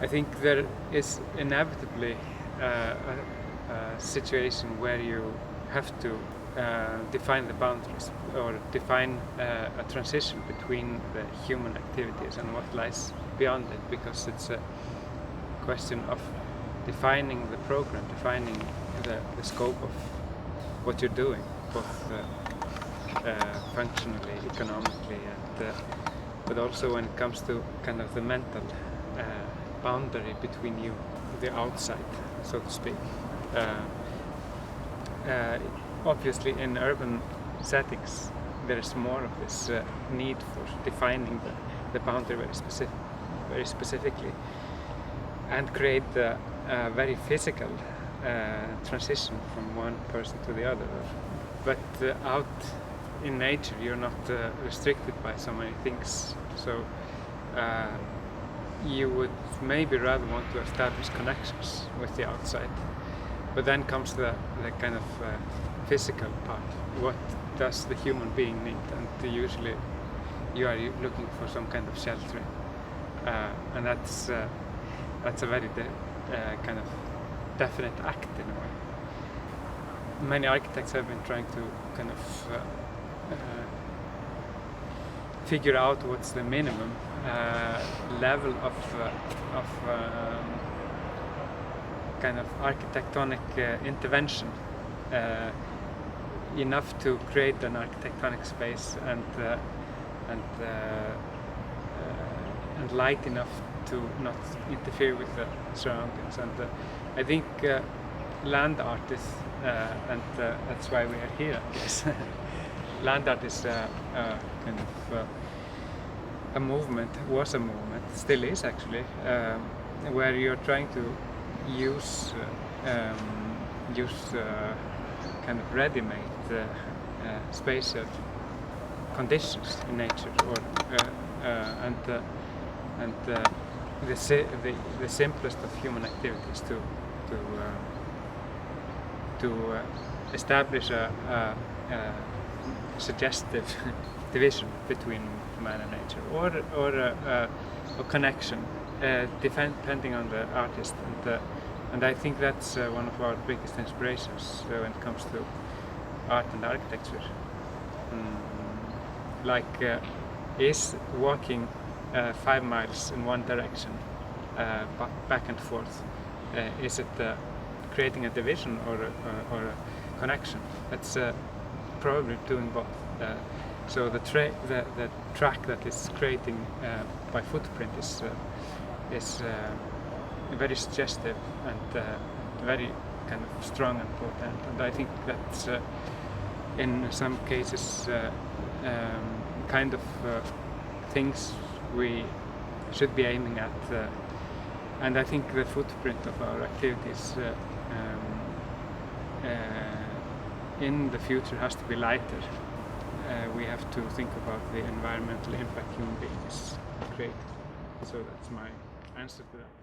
I think there is inevitably a situation where you have to define the boundaries or define a transition between the human activities and what lies beyond it, because it's a question of defining the program, defining the scope of what you're doing, both functionally, economically, and but also when it comes to kind of the mental boundary between you, the outside, so to speak. Obviously, in urban settings, there is more of this need for defining the boundary very specifically, and create a very physical transition from one person to the other. But out in nature, you're not restricted by so many things. So you would maybe rather want to establish connections with the outside. But then comes the kind of physical part. What does the human being need? And usually you are looking for some kind of sheltering. And that's a very kind of definite act in a way. Many architects have been trying to kind of figure out what's the minimum level of kind of architectonic intervention, enough to create an architectonic space and light enough to not interfere with the surroundings. And I think land art is, and that's why we are here, I guess. Land art is kind of a movement, was a movement, still is actually, where you're trying to use kind of ready-made spatial conditions in nature, or and the simplest of human activities to establish a suggestive division between man and nature, or a connection, depending on the artist. And I think that's one of our biggest inspirations when it comes to art and architecture. Is walking 5 miles in one direction, back and forth, is it creating a division or a connection? That's probably doing both. So the track that is creating by footprint is very suggestive and very kind of strong and potent. And I think that's in some cases kind of things we should be aiming at. And I think the footprint of our activities in the future has to be lighter. We have to think about the environmental impact human beings create. So that's my answer to that.